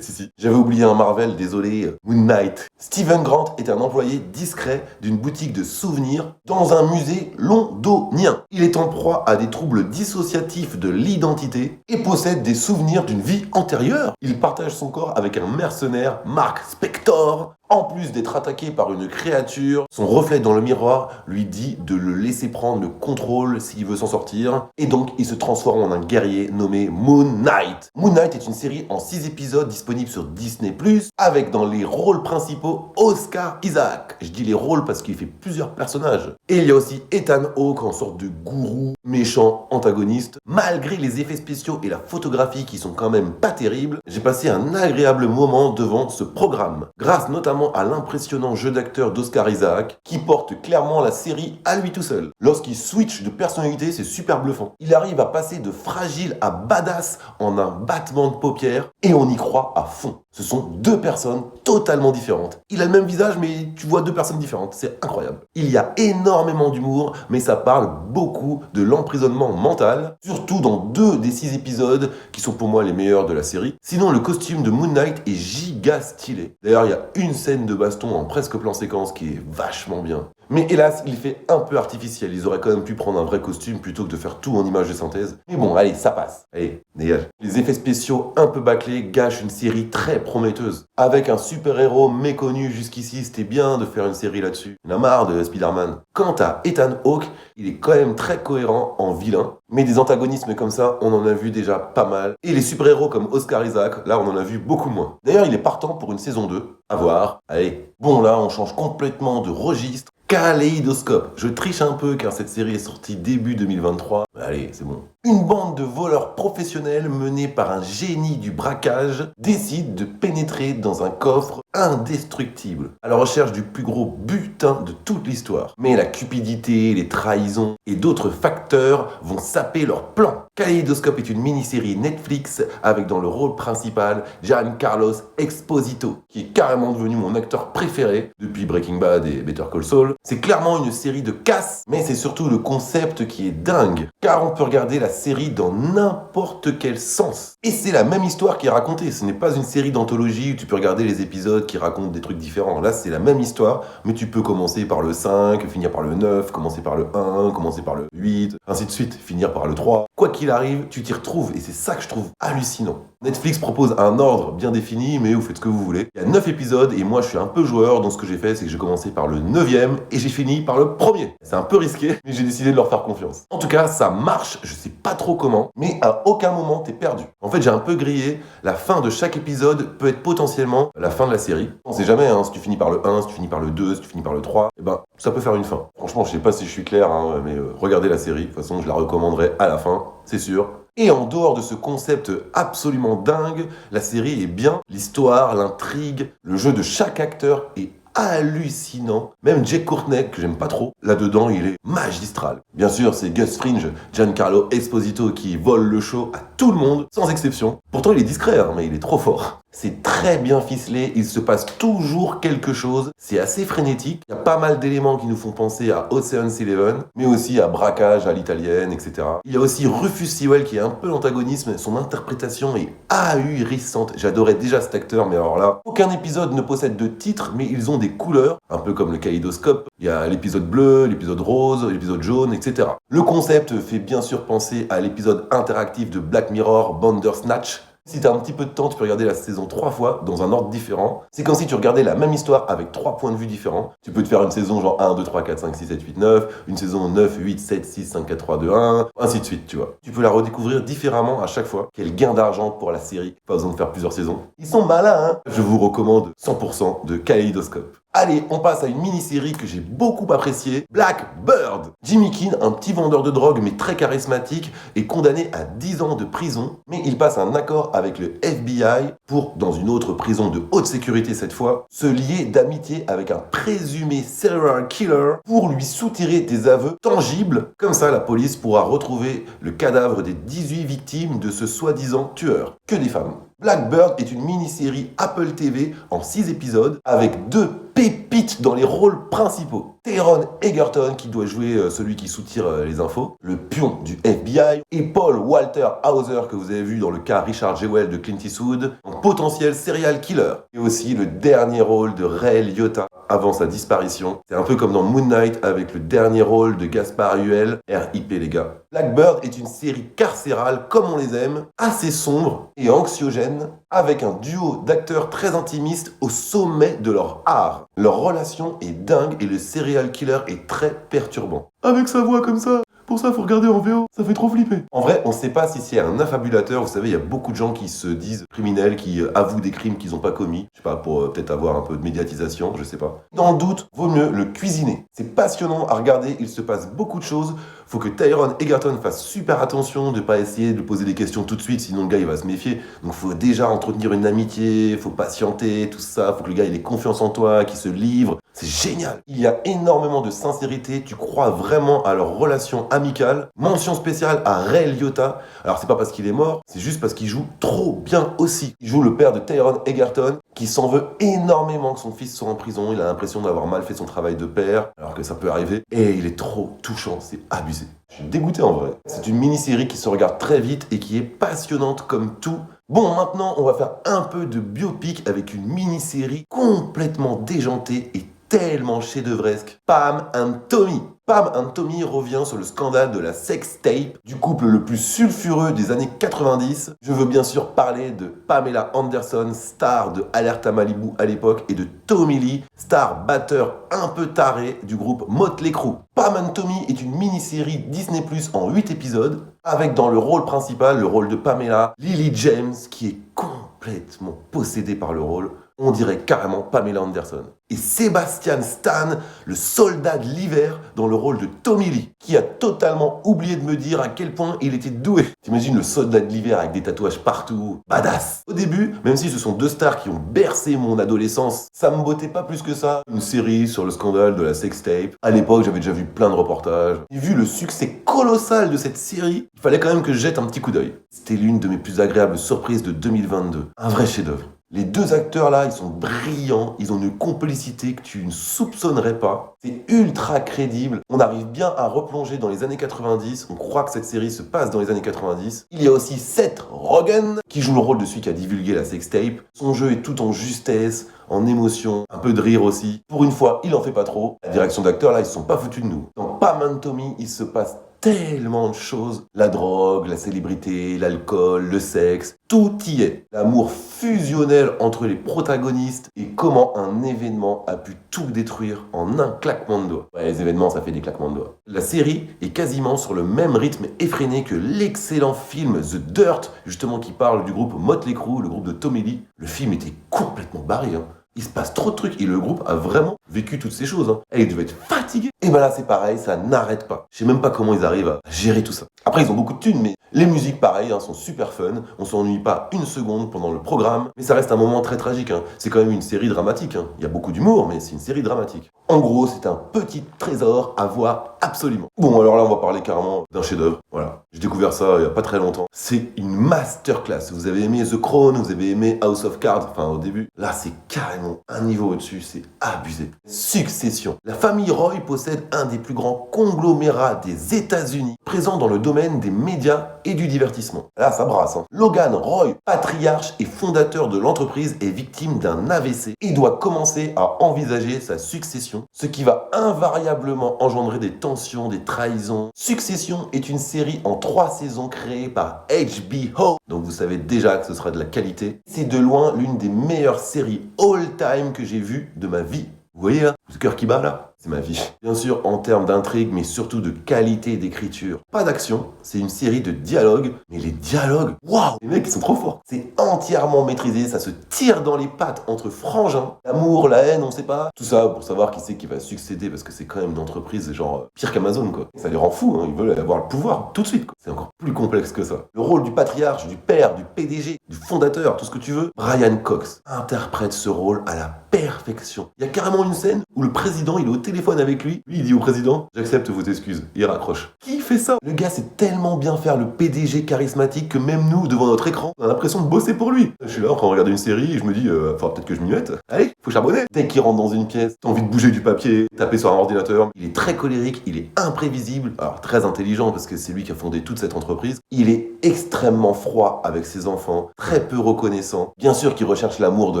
Si. J'avais oublié un Marvel, désolé, Moon Knight. Steven Grant est un employé discret d'une boutique de souvenirs dans un musée londonien. Il est en proie à des troubles dissociatifs de l'identité et possède des souvenirs d'une vie antérieure. Il partage son corps avec un mercenaire, Mark Spector. En plus d'être attaqué par une créature, son reflet dans le miroir lui dit de le laisser prendre le contrôle s'il veut s'en sortir. Et donc, il se transforme en un guerrier nommé Moon Knight. Moon Knight est une série en 6 épisodes disponible sur Disney+, avec dans les rôles principaux Oscar Isaac. Je dis les rôles parce qu'il fait plusieurs personnages. Et il y a aussi Ethan Hawke en sorte de gourou, méchant, antagoniste. Malgré les effets spéciaux et la photographie qui sont quand même pas terribles, j'ai passé un agréable moment devant ce programme. Grâce notamment à l'impressionnant jeu d'acteur d'Oscar Isaac, qui porte clairement la série à lui tout seul. Lorsqu'il switch de personnalité, c'est super bluffant. Il arrive à passer de fragile à badass en un battement de paupières, et on y croit à fond. Ce sont deux personnes totalement différentes. Il a le même visage, mais tu vois deux personnes différentes. C'est incroyable. Il y a énormément d'humour, mais ça parle beaucoup de l'emprisonnement mental, surtout dans 2 des 6 épisodes qui sont pour moi les meilleurs de la série. Sinon, le costume de Moon Knight est giga stylé. D'ailleurs, il y a une scène de baston en presque plan séquence qui est vachement bien. Mais hélas, il fait un peu artificiel. Ils auraient quand même pu prendre un vrai costume plutôt que de faire tout en image de synthèse. Mais bon, allez, ça passe. Allez, dégage. Les effets spéciaux un peu bâclés gâchent une série très prometteuse. Avec un super-héros méconnu jusqu'ici, c'était bien de faire une série là-dessus. On a marre de Spider-Man. Quant à Ethan Hawke, il est quand même très cohérent en vilain. Mais des antagonismes comme ça, on en a vu déjà pas mal. Et les super-héros comme Oscar Isaac, là, on en a vu beaucoup moins. D'ailleurs, il est partant pour une saison 2. À voir. Allez. Bon, là, on change complètement de registre. Kaléidoscope. Je triche un peu car cette série est sortie début 2023. Allez, c'est bon. Une bande de voleurs professionnels menée par un génie du braquage décide de pénétrer dans un coffre indestructible à la recherche du plus gros butin de toute l'histoire. Mais la cupidité, les trahisons et d'autres facteurs vont saper leur plan. Kaléidoscope est une mini-série Netflix avec dans le rôle principal Giancarlo Esposito, qui est carrément devenu mon acteur préféré depuis Breaking Bad et Better Call Saul. C'est clairement une série de casse, mais c'est surtout le concept qui est dingue, car on peut regarder la série dans n'importe quel sens. Et c'est la même histoire qui est racontée, ce n'est pas une série d'anthologie où tu peux regarder les épisodes qui racontent des trucs différents. Là, c'est la même histoire, mais tu peux commencer par le 5, finir par le 9, commencer par le 1, commencer par le 8, ainsi de suite, finir par le 3. Quoi qu'il arrive, tu t'y retrouves, et c'est ça que je trouve hallucinant. Netflix propose un ordre bien défini, mais vous faites ce que vous voulez. Il y a 9 épisodes, et moi je suis un peu joueur, donc ce que j'ai fait, c'est que j'ai commencé par le 9e, et j'ai fini par le 1er. C'est un peu risqué, mais j'ai décidé de leur faire confiance. En tout cas, ça marche, je sais pas trop comment, mais à aucun moment t'es perdu. En fait, j'ai un peu grillé, la fin de chaque épisode peut être potentiellement la fin de la série. On sait jamais, hein, si tu finis par le 1, si tu finis par le 2, si tu finis par le 3, et ben ça peut faire une fin. Franchement, je sais pas si je suis clair, hein, mais regardez la série, de toute façon je la recommanderai à la fin, c'est sûr. Et en dehors de ce concept absolument dingue, la série est bien, l'histoire, l'intrigue, le jeu de chaque acteur est hallucinant. Même Jake Courtney, que j'aime pas trop, là-dedans, il est magistral. Bien sûr, c'est Gus Fring, Giancarlo Esposito qui vole le show à tout le monde, sans exception. Pourtant, il est discret, hein, mais il est trop fort. C'est très bien ficelé, il se passe toujours quelque chose, c'est assez frénétique. Il y a pas mal d'éléments qui nous font penser à Ocean's Eleven, mais aussi à braquage à l'italienne, etc. Il y a aussi Rufus Sewell qui est un peu l'antagonisme, son interprétation est ahurissante. J'adorais déjà cet acteur, mais alors là, aucun épisode ne possède de titre, mais ils ont des couleurs, un peu comme le kaléidoscope. Il y a l'épisode bleu, l'épisode rose, l'épisode jaune, etc. Le concept fait bien sûr penser à l'épisode interactif de Black Mirror, Bandersnatch. Si t'as un petit peu de temps, tu peux regarder la saison 3 fois dans un ordre différent. C'est comme si tu regardais la même histoire avec 3 points de vue différents. Tu peux te faire une saison genre 1, 2, 3, 4, 5, 6, 7, 8, 9, une saison 9, 8, 7, 6, 5, 4, 3, 2, 1, ainsi de suite, tu vois. Tu peux la redécouvrir différemment à chaque fois. Quel gain d'argent pour la série. Pas besoin de faire plusieurs saisons. Ils sont malins, hein. Je vous recommande 100% de Kaléidoscope. Allez, on passe à une mini-série que j'ai beaucoup appréciée, Blackbird. Jimmy Keane, un petit vendeur de drogue mais très charismatique, est condamné à 10 ans de prison, mais il passe un accord avec le FBI pour, dans une autre prison de haute sécurité cette fois, se lier d'amitié avec un présumé serial killer pour lui soutirer des aveux tangibles. Comme ça, la police pourra retrouver le cadavre des 18 victimes de ce soi-disant tueur. Que des femmes. Blackbird est une mini-série Apple TV en 6 épisodes avec 2 pépites dans les rôles principaux. Taron Egerton qui doit jouer celui qui soutire les infos, le pion du FBI, et Paul Walter Hauser que vous avez vu dans le cas Richard Jewell de Clint Eastwood, en potentiel serial killer. Et aussi le dernier rôle de Ray Liotta avant sa disparition. C'est un peu comme dans Moon Knight avec le dernier rôle de Gaspard Huel, RIP les gars. Blackbird est une série carcérale comme on les aime, assez sombre et anxiogène, avec un duo d'acteurs très intimistes au sommet de leur art. Leur relation est dingue et le serial killer est très perturbant. Avec sa voix comme ça. Pour ça, faut regarder en VO, ça fait trop flipper. En vrai, on sait pas si c'est un affabulateur. Vous savez, il y a beaucoup de gens qui se disent criminels, qui avouent des crimes qu'ils ont pas commis. Je sais pas, pour peut-être avoir un peu de médiatisation, je sais pas. Dans le doute, vaut mieux le cuisiner. C'est passionnant à regarder, il se passe beaucoup de choses. Faut que Taron Egerton fasse super attention de pas essayer de poser des questions tout de suite, sinon le gars il va se méfier. Donc faut déjà entretenir une amitié, faut patienter, tout ça. Faut que le gars il ait confiance en toi, qu'il se livre. C'est génial. Il y a énormément de sincérité, tu crois vraiment à leur relation amicale. Mention spéciale à Ray Liotta. Alors c'est pas parce qu'il est mort, c'est juste parce qu'il joue trop bien aussi. Il joue le père de Taron Egerton, qui s'en veut énormément que son fils soit en prison. Il a l'impression d'avoir mal fait son travail de père, alors que ça peut arriver. Et il est trop touchant, c'est abusé. Je suis dégoûté en vrai. C'est une mini-série qui se regarde très vite et qui est passionnante comme tout. Bon, maintenant, on va faire un peu de biopic avec une mini-série complètement déjantée et tellement chef-d'œuvresque. Pam and Tommy. Pam and Tommy revient sur le scandale de la sextape du couple le plus sulfureux des années 90. Je veux bien sûr parler de Pamela Anderson, star de Alerta Malibu à l'époque, et de Tommy Lee, star batteur un peu taré du groupe Motley Crue. Pam and Tommy est une mini-série Disney+ en 8 épisodes, avec dans le rôle principal le rôle de Pamela, Lily James, qui est complètement possédée par le rôle. On dirait carrément Pamela Anderson. Et Sebastian Stan, le soldat de l'hiver, dans le rôle de Tommy Lee, qui a totalement oublié de me dire à quel point il était doué. T'imagines le soldat de l'hiver avec des tatouages partout, badass. Au début, même si ce sont 2 stars qui ont bercé mon adolescence, ça me bottait pas plus que ça. Une série sur le scandale de la sextape. À l'époque, j'avais déjà vu plein de reportages. Et vu le succès colossal de cette série, il fallait quand même que je jette un petit coup d'œil. C'était l'une de mes plus agréables surprises de 2022. Un vrai chef-d'œuvre. Les 2 acteurs là, ils sont brillants, ils ont une complicité que tu ne soupçonnerais pas. C'est ultra crédible. On arrive bien à replonger dans les années 90. On croit que cette série se passe dans les années 90. Il y a aussi Seth Rogen qui joue le rôle de celui qui a divulgué la sextape. Son jeu est tout en justesse, en émotion, un peu de rire aussi. Pour une fois, il en fait pas trop. La direction d'acteurs là, ils se sont pas foutus de nous. Dans Pam and Tommy, il se passe tellement de choses. La drogue, la célébrité, l'alcool, le sexe, tout y est. L'amour fusionnel entre les protagonistes et comment un événement a pu tout détruire en un claquement de doigts. Ouais, les événements, ça fait des claquements de doigts. La série est quasiment sur le même rythme effréné que l'excellent film The Dirt, justement qui parle du groupe Motley Crue, le groupe de Tommy Lee. Le film était complètement barré, hein. Il se passe trop de trucs et le groupe a vraiment vécu toutes ces choses. Hein. Et ils devaient être fatigués. Et ben là, c'est pareil, ça n'arrête pas. Je sais même pas comment ils arrivent à gérer tout ça. Après, ils ont beaucoup de thunes, mais les musiques, pareil, hein, sont super fun. On s'ennuie pas une seconde pendant le programme. Mais ça reste un moment très tragique. Hein. C'est quand même une série dramatique. Hein. Il y a beaucoup d'humour, mais c'est une série dramatique. En gros, c'est un petit trésor à voir absolument. Bon, alors là, on va parler carrément d'un chef-d'œuvre. Voilà. J'ai découvert ça il y a pas très longtemps. C'est une masterclass. Vous avez aimé The Crown, vous avez aimé House of Cards, enfin au début. Là, c'est carrément un niveau au-dessus, c'est abusé. Succession. La famille Roy possède un des plus grands conglomérats des États-Unis, présent dans le domaine des médias et du divertissement. Là, ça brasse. Hein. Logan Roy, patriarche et fondateur de l'entreprise, est victime d'un AVC et doit commencer à envisager sa succession, ce qui va invariablement engendrer des tensions, des trahisons. Succession est une série en 3 saisons créée par HBO, donc vous savez déjà que ce sera de la qualité. C'est de loin l'une des meilleures séries all-time que j'ai vues de ma vie. Vous voyez là, ce cœur qui bat là, c'est ma vie. Bien sûr en termes d'intrigue, mais surtout de qualité d'écriture. Pas d'action, c'est une série de dialogues, mais les dialogues, waouh, les mecs ils sont trop forts. C'est entièrement maîtrisé, ça se tire dans les pattes entre frangins. L'amour, la haine, on sait pas. Tout ça pour savoir qui c'est qui va succéder, parce que c'est quand même une entreprise genre pire qu'Amazon quoi. Ça les rend fous, hein. Ils veulent avoir le pouvoir tout de suite quoi. C'est encore plus complexe que ça. Le rôle du patriarche, du père, du PDG, du fondateur, tout ce que tu veux, Brian Cox interprète ce rôle à la perfection. Il y a carrément une scène où le président il est au téléphone avec lui. Lui il dit au président j'accepte vos excuses. Il raccroche. Qui fait ça? Le gars sait tellement bien faire le PDG charismatique que même nous devant notre écran on a l'impression de bosser pour lui. Je suis là en train de regarder une série et je me dis faudra peut-être que je m'y mette. Allez, faut charbonner. Dès qu'il rentre dans une pièce, t'as envie de bouger du papier, taper sur un ordinateur. Il est très colérique, il est imprévisible, alors très intelligent parce que c'est lui qui a fondé toute cette entreprise. Il est extrêmement froid avec ses enfants, très peu reconnaissant. Bien sûr qu'ils recherchent l'amour de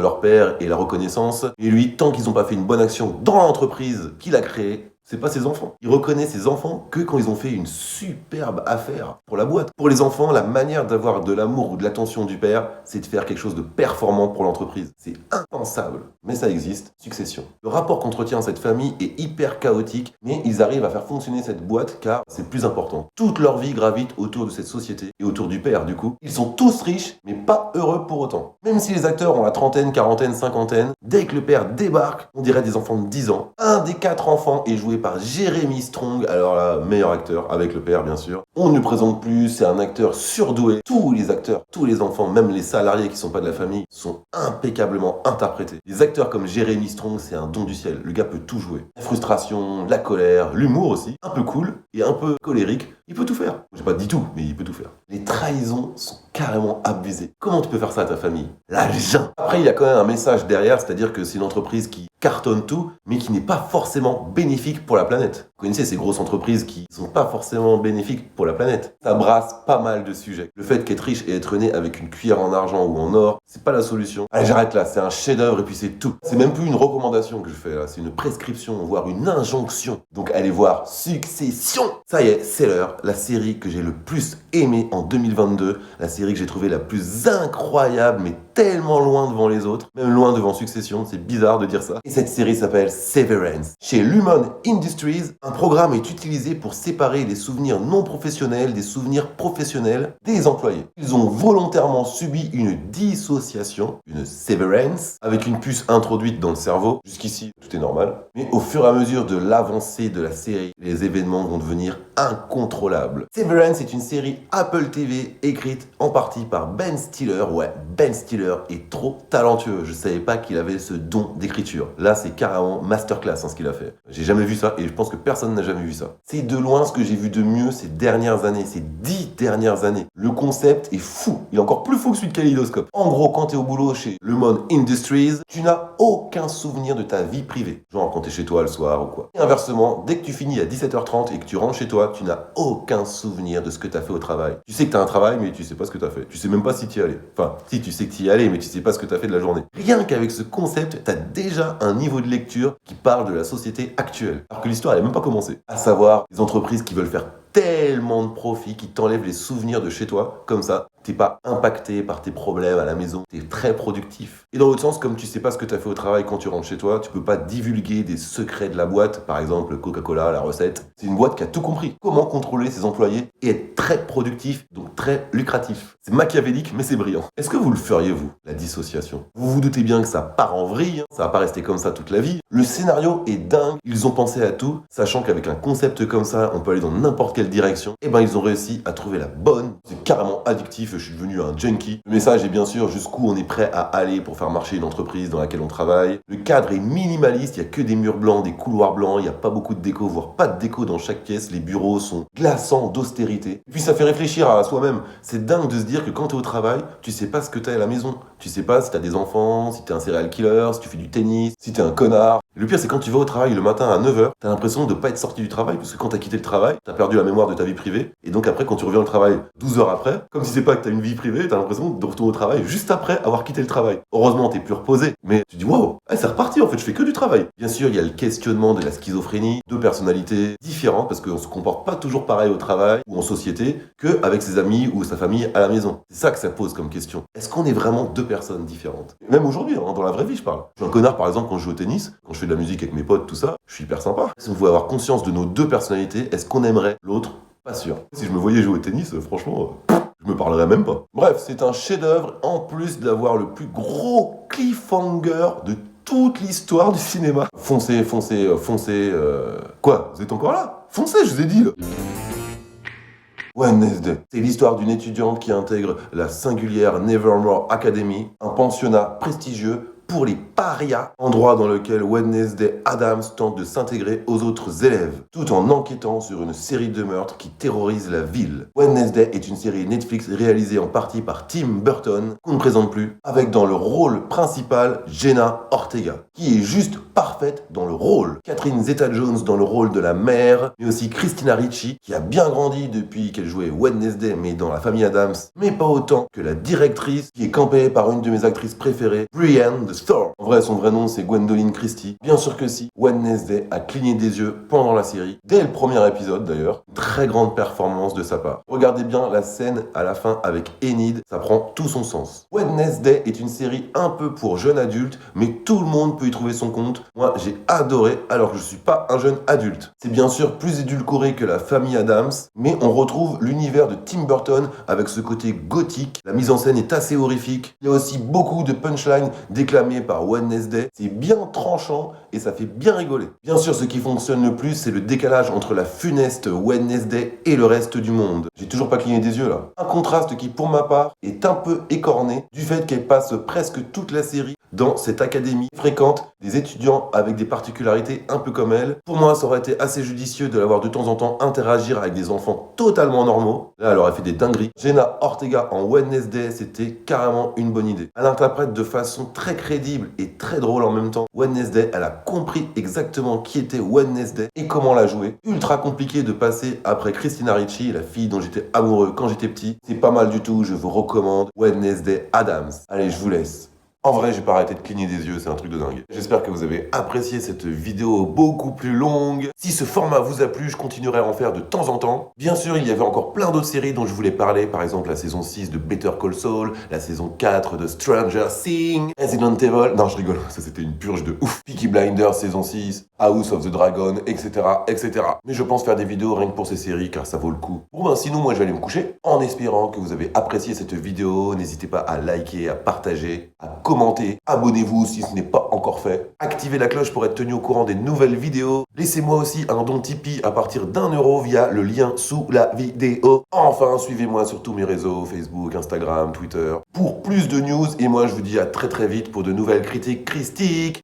leur père et la reconnaissance. Et lui, tant qu'ils n'ont pas fait une bonne action dans l'entreprise qu'il a créée, c'est pas ses enfants. Il reconnaît ses enfants que quand ils ont fait une superbe affaire pour la boîte. Pour les enfants, la manière d'avoir de l'amour ou de l'attention du père, c'est de faire quelque chose de performant pour l'entreprise. C'est impensable. Mais ça existe. Succession. Le rapport qu'entretient cette famille est hyper chaotique, mais ils arrivent à faire fonctionner cette boîte car c'est le plus important. Toute leur vie gravite autour de cette société et autour du père du coup. Ils sont tous riches, mais pas heureux pour autant. Même si les acteurs ont la trentaine, quarantaine, cinquantaine, dès que le père débarque, on dirait des enfants de 10 ans. Un des 4 enfants est joué par Jeremy Strong, alors là, meilleur acteur, avec le père bien sûr. On ne le présente plus, c'est un acteur surdoué. Tous les acteurs, tous les enfants, même les salariés qui sont pas de la famille, sont impeccablement interprétés. Les acteurs comme Jeremy Strong, c'est un don du ciel. Le gars peut tout jouer. La frustration, la colère, l'humour aussi, un peu cool et un peu colérique. Il peut tout faire. J'ai pas dit tout, mais il peut tout faire. Les trahisons sont carrément abusées. Comment tu peux faire ça à ta famille? L'argent. Après, il y a quand même un message derrière, c'est-à-dire que c'est une entreprise qui cartonne tout, mais qui n'est pas forcément bénéfique pour la planète. Vous connaissez ces grosses entreprises qui sont pas forcément bénéfiques pour la planète. Ça brasse pas mal de sujets. Le fait qu'être riche et être né avec une cuillère en argent ou en or, c'est pas la solution. Allez, j'arrête là, c'est un chef-d'œuvre et puis c'est tout. C'est même plus une recommandation que je fais là, c'est une prescription, voire une injonction. Donc allez voir Succession. Ça y est, c'est l'heure. La série que j'ai le plus aimée en 2022, la série que j'ai trouvée la plus incroyable, mais tellement loin devant les autres, même loin devant Succession, c'est bizarre de dire ça. Et cette série s'appelle Severance. Chez Lumon Industries, un programme est utilisé pour séparer les souvenirs non professionnels des souvenirs professionnels des employés. Ils ont volontairement subi une dissociation, une severance, avec une puce introduite dans le cerveau. Jusqu'ici, tout est normal. Mais au fur et à mesure de l'avancée de la série, les événements vont devenir incontrôlables. Severance est une série Apple TV écrite en partie par Ben Stiller. Ouais, Ben Stiller est trop talentueux. Je savais pas qu'il avait ce don d'écriture. Là, c'est carrément masterclass ce qu'il a fait. J'ai jamais vu ça et je pense que personne n'a jamais vu ça. C'est de loin ce que j'ai vu de mieux ces dernières années, ces 10 dernières années. Le concept est fou. Il est encore plus fou que celui de Kaleidoscope. En gros, quand t'es au boulot chez Lumon Industries, tu n'as aucun souvenir de ta vie privée. Genre quand t'es chez toi le soir ou quoi. Et inversement, dès que tu finis à 17h30 et que tu rentres chez toi, tu n'as aucun souvenir de ce que t'as fait au travail. Tu sais que t'as un travail, mais tu sais pas ce que t'as fait. Tu sais même pas si t'y allais. Enfin, si tu sais que t'y allais, mais tu sais pas ce que t'as fait de la journée. Rien qu'avec ce concept, t'as déjà un niveau de lecture qui parle de la société actuelle. Alors que l'histoire, elle n'a même pas commencé. À savoir, les entreprises qui veulent faire tellement de profit qui t'enlève les souvenirs de chez toi, comme ça. T'es pas impacté par tes problèmes à la maison, t'es très productif. Et dans l'autre sens, comme tu sais pas ce que t'as fait au travail quand tu rentres chez toi, tu peux pas divulguer des secrets de la boîte, par exemple Coca-Cola, la recette. C'est une boîte qui a tout compris. Comment contrôler ses employés et être très productif, donc très lucratif. C'est machiavélique, mais c'est brillant. Est-ce que vous le feriez, vous, la dissociation? Vous vous doutez bien que ça part en vrille, ça va pas rester comme ça toute la vie. Le scénario est dingue, ils ont pensé à tout, sachant qu'avec un concept comme ça, on peut aller dans n'importe quelle direction. Et ben ils ont réussi à trouver la bonne. C'est carrément addictif, je suis devenu un junkie. Le message est bien sûr jusqu'où on est prêt à aller pour faire marcher une entreprise dans laquelle on travaille. Le cadre est minimaliste, il n'y a que des murs blancs, des couloirs blancs, il n'y a pas beaucoup de déco, voire pas de déco dans chaque pièce. Les bureaux sont glaçants d'austérité. Et puis ça fait réfléchir à soi-même. C'est dingue de se dire que quand tu es au travail, tu sais pas ce que tu as à la maison. Tu sais pas si tu as des enfants, si tu es un serial killer, si tu fais du tennis, si tu es un connard. Le pire, c'est quand tu vas au travail le matin à 9h, t'as l'impression de pas être sorti du travail, parce que quand t'as quitté le travail, t'as perdu la mémoire de ta vie privée, et donc après, quand tu reviens au travail 12 heures après, comme si c'est pas que t'as une vie privée, t'as l'impression de retourner au travail juste après avoir quitté le travail. Heureusement, t'es plus reposé, mais tu dis waouh, c'est reparti en fait, je fais que du travail. Bien sûr, il y a le questionnement de la schizophrénie, deux personnalités différentes, parce qu'on se comporte pas toujours pareil au travail ou en société que avec ses amis ou sa famille à la maison. C'est ça que ça pose comme question. Est-ce qu'on est vraiment deux personnes différentes? Même aujourd'hui, dans la vraie vie, je parle. Je suis un connard, par exemple, quand je joue au tennis, quand je fais de la musique avec mes potes, tout ça, je suis hyper sympa. Si on pouvait avoir conscience de nos deux personnalités, est-ce qu'on aimerait l'autre? Pas sûr. Si je me voyais jouer au tennis, franchement, je me parlerais même pas. Bref, c'est un chef-d'œuvre en plus d'avoir le plus gros cliffhanger de toute l'histoire du cinéma. Foncez. Quoi? Vous êtes encore là? Foncez, je vous ai dit là. Wednesday. C'est l'histoire d'une étudiante qui intègre la singulière Nevermore Academy, un pensionnat prestigieux pour les parias, endroit dans lequel Wednesday Addams tente de s'intégrer aux autres élèves, tout en enquêtant sur une série de meurtres qui terrorise la ville. Wednesday est une série Netflix réalisée en partie par Tim Burton, qu'on ne présente plus, avec dans le rôle principal Jenna Ortega, qui est juste parfaite dans le rôle. Catherine Zeta-Jones dans le rôle de la mère, mais aussi Christina Ricci, qui a bien grandi depuis qu'elle jouait Wednesday, mais dans la famille Addams, mais pas autant que la directrice, qui est campée par une de mes actrices préférées, Brienne de Storm. En vrai, son vrai nom, c'est Gwendoline Christie. Bien sûr que si. Wednesday a cligné des yeux pendant la série, dès le premier épisode d'ailleurs. Très grande performance de sa part. Regardez bien la scène à la fin avec Enid, ça prend tout son sens. Wednesday est une série un peu pour jeunes adultes, mais tout le monde peut y trouver son compte. Moi, j'ai adoré alors que je suis pas un jeune adulte. C'est bien sûr plus édulcoré que la famille Addams, mais on retrouve l'univers de Tim Burton avec ce côté gothique. La mise en scène est assez horrifique. Il y a aussi beaucoup de punchlines déclamées par Wednesday. C'est bien tranchant et ça fait bien rigoler. Bien sûr, ce qui fonctionne le plus, c'est le décalage entre la funeste Wednesday et le reste du monde. J'ai toujours pas cligné des yeux là. Un contraste qui, pour ma part, est un peu écorné du fait qu'elle passe presque toute la série dans cette académie fréquente des étudiants avec des particularités un peu comme elle. Pour moi, ça aurait été assez judicieux de la voir de temps en temps interagir avec des enfants totalement normaux. Là, elle aurait fait des dingueries. Jenna Ortega en Wednesday, c'était carrément une bonne idée. Elle interprète de façon très crédible et très drôle en même temps. Wednesday, elle a compris exactement qui était Wednesday et comment la jouer. Ultra compliqué de passer après Christina Ricci, la fille dont j'étais amoureux quand j'étais petit. C'est pas mal du tout, je vous recommande Wednesday Addams. Allez, je vous laisse. En vrai, j'ai pas arrêté de cligner des yeux, c'est un truc de dingue. J'espère que vous avez apprécié cette vidéo beaucoup plus longue. Si ce format vous a plu, je continuerai à en faire de temps en temps. Bien sûr, il y avait encore plein d'autres séries dont je voulais parler, par exemple la saison 6 de Better Call Saul, la saison 4 de Stranger Things, Resident Evil... Non, je rigole, ça c'était une purge de ouf. Peaky Blinders saison 6, House of the Dragon, etc., etc. Mais je pense faire des vidéos rien que pour ces séries, car ça vaut le coup. Bon ben, sinon, moi je vais aller me coucher, en espérant que vous avez apprécié cette vidéo. N'hésitez pas à liker, à partager, à commenter, abonnez-vous si ce n'est pas encore fait, activez la cloche pour être tenu au courant des nouvelles vidéos, laissez-moi aussi un don Tipeee à partir d'1 € via le lien sous la vidéo. Enfin, suivez-moi sur tous mes réseaux, Facebook, Instagram, Twitter, pour plus de news, et moi je vous dis à très très vite pour de nouvelles critiques christiques.